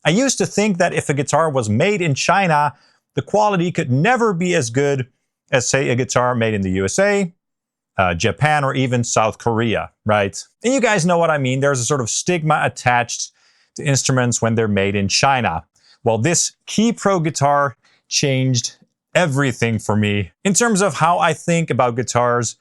I used to think that if a guitar was made in China, the quality could never be as good as, say, a guitar made in the USA, Japan, or even South Korea, right? And you guys know what I mean. There's a sort of stigma attached to instruments when they're made in China. Well, this Keipro guitar changed everything for me in terms of how I think about guitars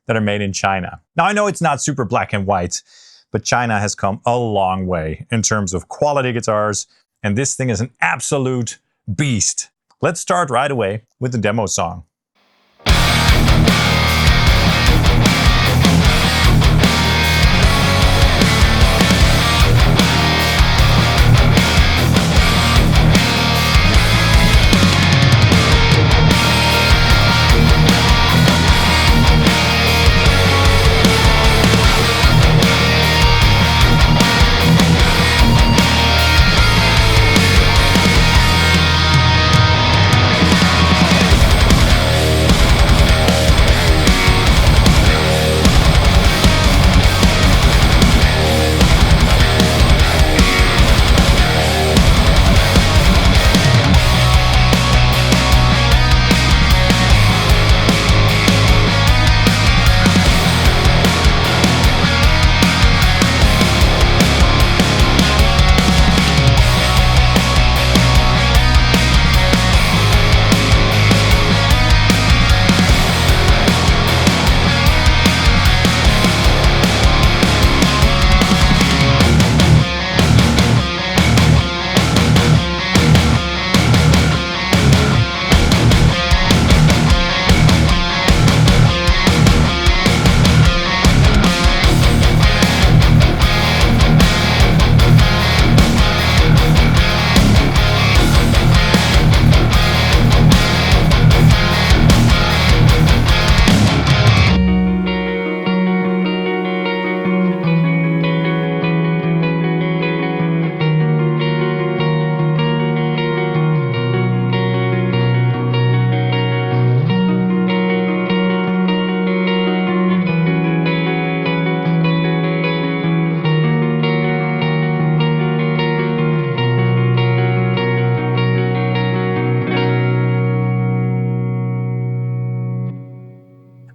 that are made in China. Now, I know it's not super black and white, but China has come a long way in terms of quality guitars, and this thing is an absolute beast. Let's start right away with the demo song.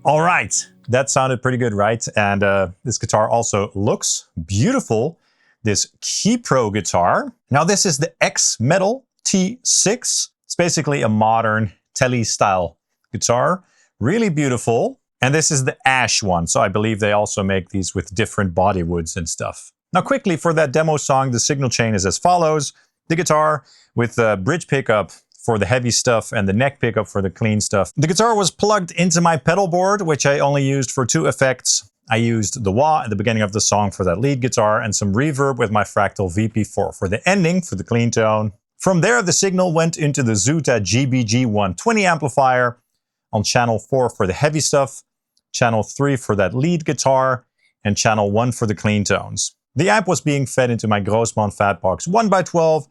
All right, that sounded pretty good, right? And this guitar also looks beautiful. This Keipro guitar. Now this is the X-Metal T6. It's basically a modern Tele style guitar. Really beautiful. And this is the Ash one. So I believe they also make these with different body woods and stuff. Now quickly, for that demo song, the signal chain is as follows. The guitar with the bridge pickup for the heavy stuff and the neck pickup for the clean stuff. The guitar was plugged into my pedal board, which I only used for 2 effects. I used the wah at the beginning of the song for that lead guitar and some reverb with my Fractal VP4 for the ending, for the clean tone. From there, the signal went into the Zuta GBG 120 amplifier on channel 4 for the heavy stuff, channel 3 for that lead guitar, and channel 1 for the clean tones. The amp was being fed into my Grossmann Fatbox 1x12,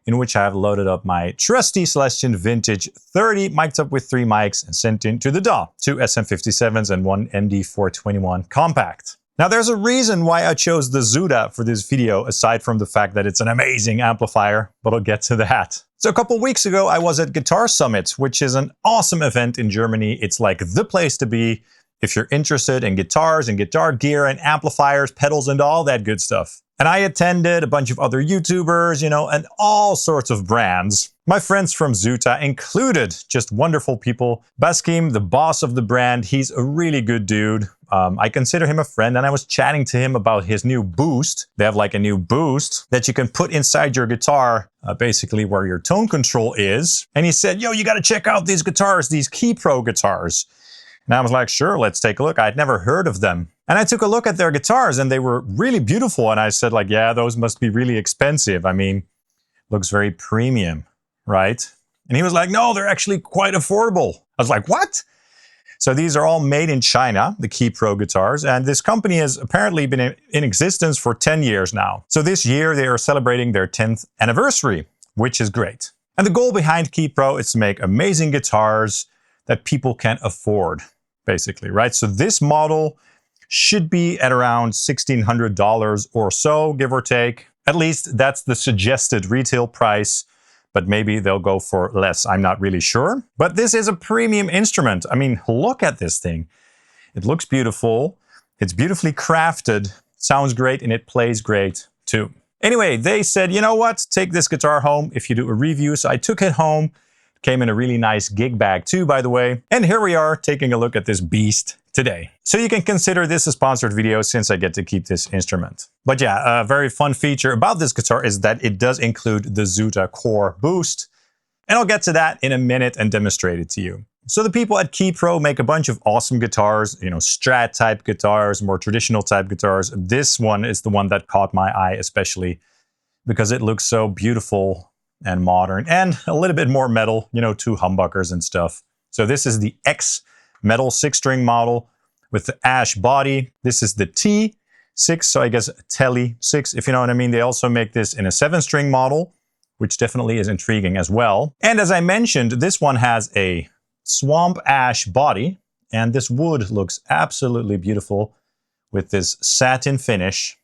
in which I have loaded up my trusty Celestion Vintage 30, mic'd up with 3 mics and sent into the DAW, 2 SM57s and 1 MD421 Kompakt. Now there's a reason why I chose the Zuta for this video, aside from the fact that it's an amazing amplifier, but I'll get to that. So a couple weeks ago I was at Guitar Summit, which is an awesome event in Germany. It's like the place to be if you're interested in guitars and guitar gear and amplifiers, pedals and all that good stuff. And I attended, a bunch of other YouTubers, you know, and all sorts of brands. My friends from Zuta included just wonderful people. Baskim, the boss of the brand, he's a really good dude. I consider him a friend, and I was chatting to him about his new boost. They have like a new boost that you can put inside your guitar, basically where your tone control is. And he said, yo, you gotta check out these guitars, these Keipro guitars. And I was like, sure, let's take a look. I'd never heard of them. And I took a look at their guitars and they were really beautiful. And I said like, yeah, those must be really expensive. I mean, looks very premium, right? And he was like, no, they're actually quite affordable. I was like, what? So these are all made in China, the Keipro guitars. And this company has apparently been in existence for 10 years now. So this year they are celebrating their 10th anniversary, which is great. And the goal behind Keipro is to make amazing guitars that people can afford, basically, right? So this model should be at around $1,600 or so, give or take. At least that's the suggested retail price, but maybe they'll go for less. I'm not really sure. But this is a premium instrument. I mean, look at this thing. It looks beautiful. It's beautifully crafted, sounds great, and it plays great too. Anyway, they said, you know what? Take this guitar home if you do a review. So I took it home. It came in a really nice gig bag too, by the way. And here we are taking a look at this beast today. So you can consider this a sponsored video since I get to keep this instrument. But yeah, a very fun feature about this guitar is that it does include the Zuta Core boost. And I'll get to that in a minute and demonstrate it to you. So the people at Keipro make a bunch of awesome guitars, you know, Strat type guitars, more traditional type guitars. This one is the one that caught my eye especially because it looks so beautiful and modern and a little bit more metal, you know, 2 humbuckers and stuff. So this is the X-Metal 6-string model with the ash body. This is the T6, so I guess Tele 6, if you know what I mean. They also make this in a 7-string model, which definitely is intriguing as well. And as I mentioned, this one has a swamp ash body, and this wood looks absolutely beautiful with this satin finish.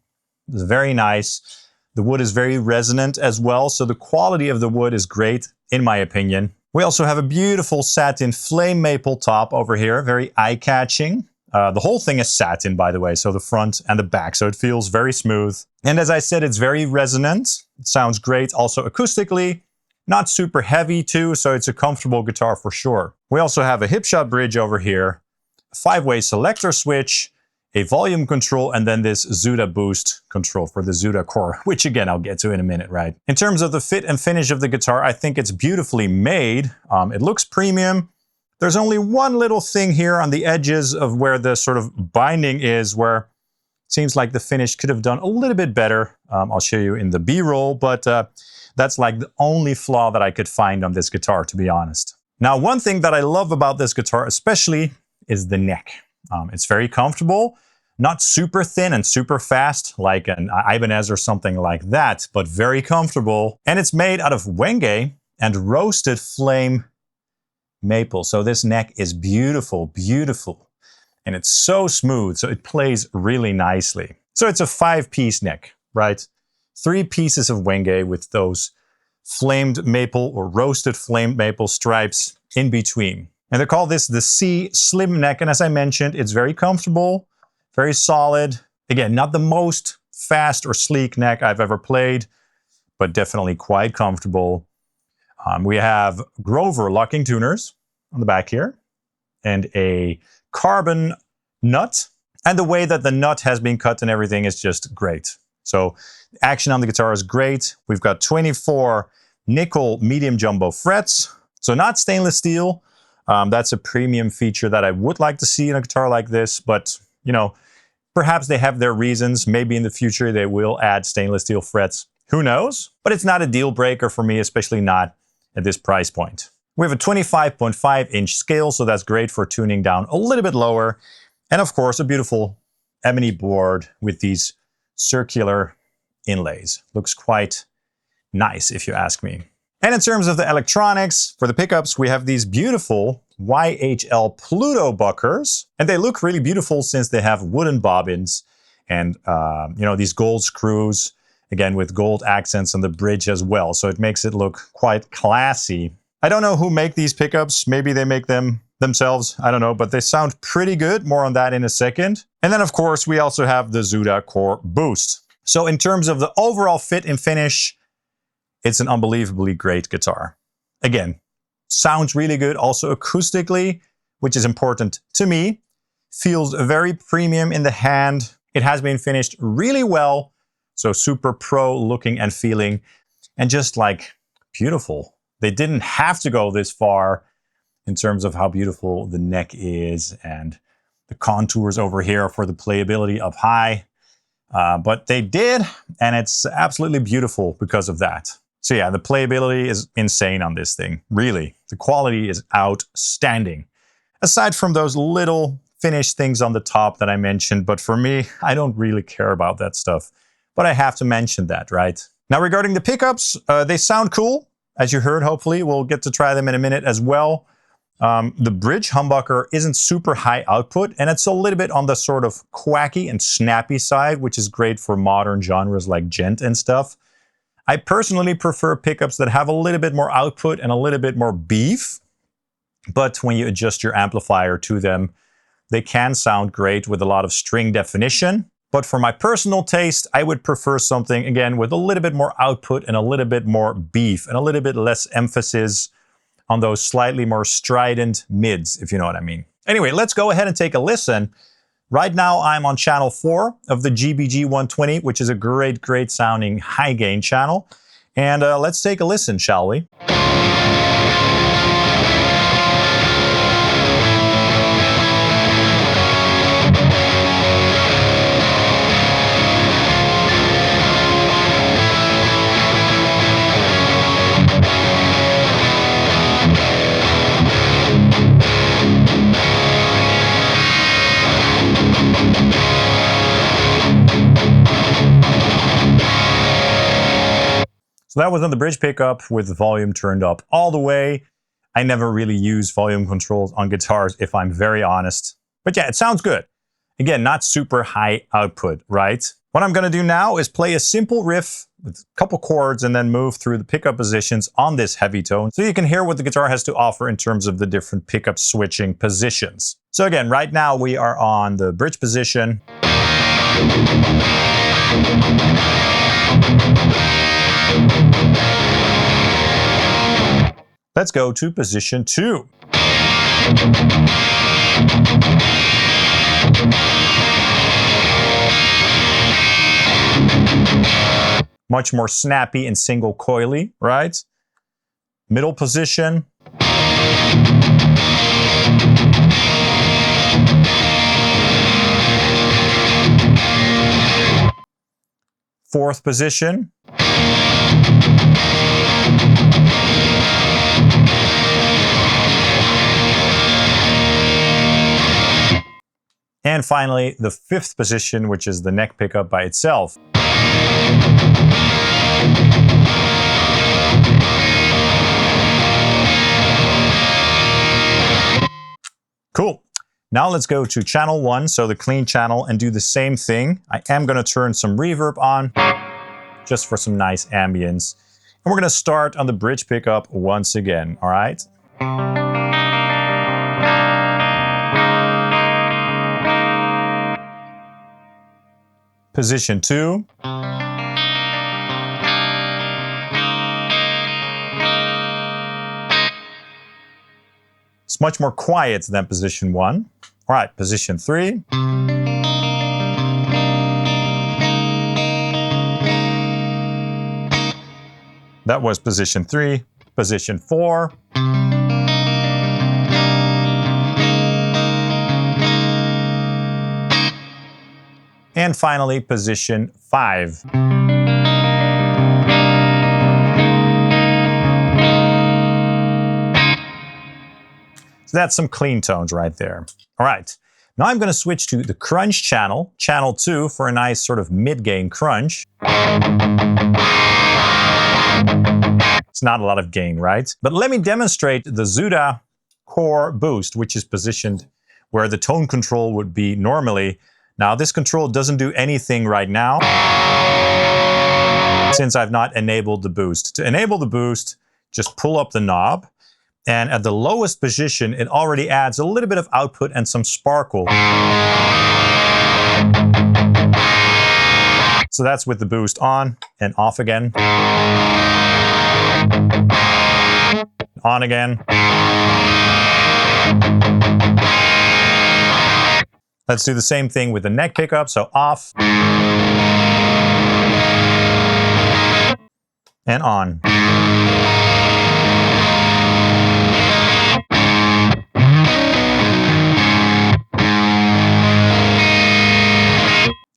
It's very nice. The wood is very resonant as well, so the quality of the wood is great in my opinion. We also have a beautiful satin flame maple top over here, very eye-catching. The whole thing is satin, by the way, so the front and the back, so it feels very smooth. And as I said, it's very resonant. It sounds great also acoustically. Not super heavy too, so it's a comfortable guitar for sure. We also have a hipshot bridge over here, a 5-way selector switch, a volume control, and then this Zuta boost control for the Zuta Core, which again, I'll get to in a minute, right? In terms of the fit and finish of the guitar, I think it's beautifully made. It looks premium. There's only one little thing here on the edges of where the sort of binding is, where it seems like the finish could have done a little bit better. I'll show you in the B-roll, but that's like the only flaw that I could find on this guitar, to be honest. Now, one thing that I love about this guitar especially is the neck. It's very comfortable, not super thin and super fast like an Ibanez or something like that, but very comfortable. And it's made out of wenge and roasted flame maple. So this neck is beautiful, beautiful. And it's so smooth, so it plays really nicely. So it's a 5-piece neck, right? 3 pieces of wenge with those flamed maple or roasted flame maple stripes in between. And they call this the C slim neck. And as I mentioned, it's very comfortable, very solid. Again, not the most fast or sleek neck I've ever played, but definitely quite comfortable. We have Grover locking tuners on the back here and a carbon nut. And the way that the nut has been cut and everything is just great. So action on the guitar is great. We've got 24 nickel medium jumbo frets. So not stainless steel. That's a premium feature that I would like to see in a guitar like this. But, you know, perhaps they have their reasons. Maybe in the future they will add stainless steel frets. Who knows? But it's not a deal breaker for me, especially not at this price point. We have a 25.5-inch scale, so that's great for tuning down a little bit lower. And of course, a beautiful ebony board with these circular inlays. Looks quite nice, if you ask me. And in terms of the electronics, for the pickups, we have these beautiful YHL Pluto buckers. And they look really beautiful since they have wooden bobbins and, you know, these gold screws, again, with gold accents on the bridge as well. So it makes it look quite classy. I don't know who make these pickups. Maybe they make them themselves. I don't know, but they sound pretty good. More on that in a second. And then, of course, we also have the Zuta Core boost. So in terms of the overall fit and finish, it's an unbelievably great guitar. Again, sounds really good also acoustically, which is important to me. Feels very premium in the hand. It has been finished really well. So super pro looking and feeling, and just like beautiful. They didn't have to go this far in terms of how beautiful the neck is and the contours over here for the playability up high. But they did, and it's absolutely beautiful because of that. So yeah, the playability is insane on this thing. Really, the quality is outstanding. Aside from those little finished things on the top that I mentioned, but for me, I don't really care about that stuff. But I have to mention that, right? Now regarding the pickups, they sound cool. As you heard, hopefully, we'll get to try them in a minute as well. The bridge humbucker isn't super high output, and it's a little bit on the sort of quacky and snappy side, which is great for modern genres like djent and stuff. I personally prefer pickups that have a little bit more output and a little bit more beef, but when you adjust your amplifier to them, they can sound great with a lot of string definition. But for my personal taste, I would prefer something, again, with a little bit more output and a little bit more beef and a little bit less emphasis on those slightly more strident mids, if you know what I mean. Anyway, let's go ahead and take a listen. Right now, I'm on channel 4 of the GBG 120, which is a great, great sounding high gain channel. And let's take a listen, shall we? So that was on the bridge pickup with the volume turned up all the way. I never really use volume controls on guitars, if I'm very honest. But yeah, it sounds good. Again, not super high output, right? What I'm gonna do now is play a simple riff with a couple chords and then move through the pickup positions on this heavy tone so you can hear what the guitar has to offer in terms of the different pickup switching positions. So again, right now we are on the bridge position. Let's go to position 2. Much more snappy and single coily, right? Middle position. Fourth position. And finally, the fifth position, which is the neck pickup by itself. Cool. Now let's go to channel 1, so the clean channel, and do the same thing. I am going to turn some reverb on, just for some nice ambience. And we're going to start on the bridge pickup once again, all right? Position 2. It's much more quiet than position 1. All right, position 3. That was position 3. Position 4. And finally, position 5. So that's some clean tones right there. All right, now I'm going to switch to the crunch channel, channel 2, for a nice sort of mid-gain crunch. It's not a lot of gain, right? But let me demonstrate the Zuta Core boost, which is positioned where the tone control would be normally. Now, this control doesn't do anything right now since I've not enabled the boost. To enable the boost, just pull up the knob, and at the lowest position, it already adds a little bit of output and some sparkle. So that's with the boost on and off again. On again. Let's do the same thing with the neck pickup, so off and on.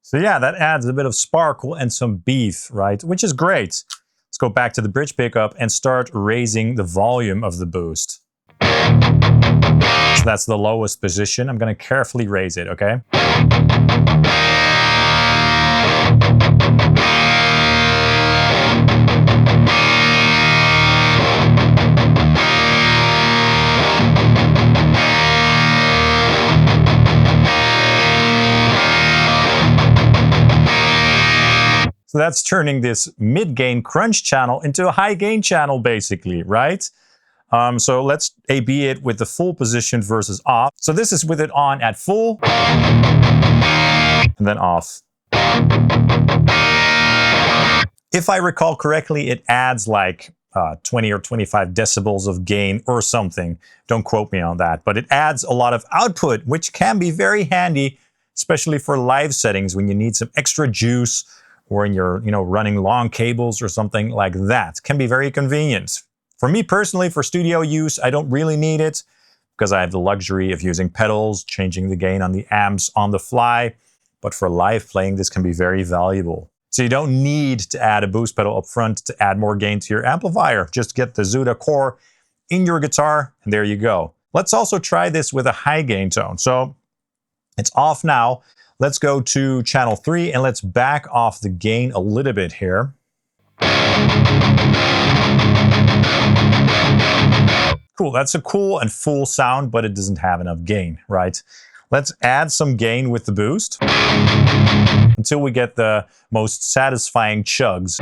So yeah, that adds a bit of sparkle and some beef, right? Which is great. Let's go back to the bridge pickup and start raising the volume of the boost. So that's the lowest position. I'm going to carefully raise it, okay? So that's turning this mid-gain crunch channel into a high-gain channel, basically, right? So let's A/B it with the full position versus off. So this is with it on at full, and then off. If I recall correctly, it adds like 20 or 25 decibels of gain or something. Don't quote me on that. But it adds a lot of output, which can be very handy, especially for live settings when you need some extra juice or when you're, running long cables or something like that. It can be very convenient. For me personally, for studio use, I don't really need it because I have the luxury of using pedals, changing the gain on the amps on the fly. But for live playing, this can be very valuable. So you don't need to add a boost pedal up front to add more gain to your amplifier. Just get the Zuta Core in your guitar, and there you go. Let's also try this with a high gain tone. So it's off now. Let's go to channel 3 and let's back off the gain a little bit here. Cool, that's a cool and full sound, but it doesn't have enough gain, right? Let's add some gain with the boost until we get the most satisfying chugs.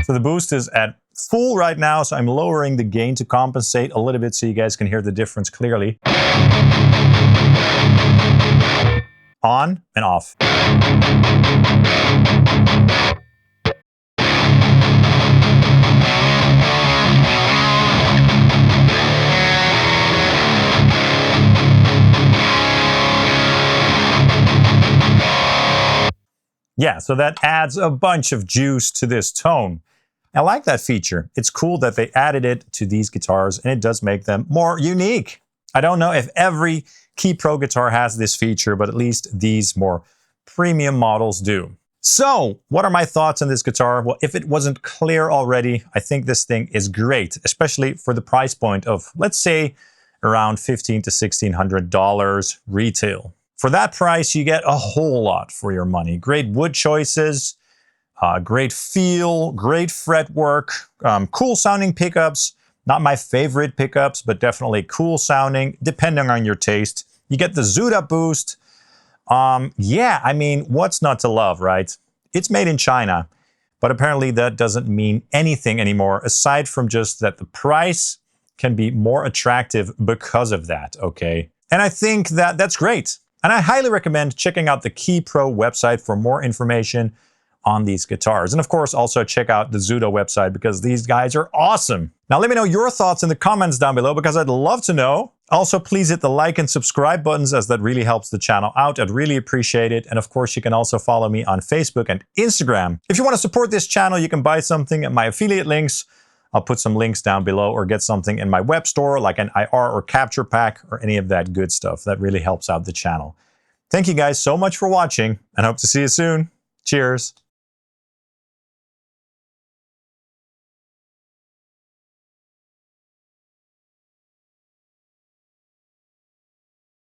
So the boost is at full right now, so I'm lowering the gain to compensate a little bit so you guys can hear the difference clearly. On and off. Yeah, so that adds a bunch of juice to this tone. I like that feature. It's cool that they added it to these guitars, and it does make them more unique. I don't know if every Keipro guitar has this feature, but at least these more premium models do. So, what are my thoughts on this guitar? Well, if it wasn't clear already, I think this thing is great, especially for the price point of, let's say, around $1,500 to $1,600 retail. For that price, you get a whole lot for your money. Great wood choices, great feel, great fretwork, cool sounding pickups. Not my favorite pickups, but definitely cool sounding, depending on your taste. You get the Zuta boost. Yeah, I mean, what's not to love, right? It's made in China, but apparently that doesn't mean anything anymore, aside from just that the price can be more attractive because of that, okay? And I think that that's great. And I highly recommend checking out the Keipro website for more information on these guitars. And of course, also check out the Zuta website because these guys are awesome. Now, let me know your thoughts in the comments down below because I'd love to know. Also, please hit the like and subscribe buttons as that really helps the channel out. I'd really appreciate it. And of course, you can also follow me on Facebook and Instagram. If you want to support this channel, you can buy something at my affiliate links. I'll put some links down below or get something in my web store like an IR or capture pack or any of that good stuff. That really helps out the channel. Thank you guys so much for watching and hope to see you soon. Cheers.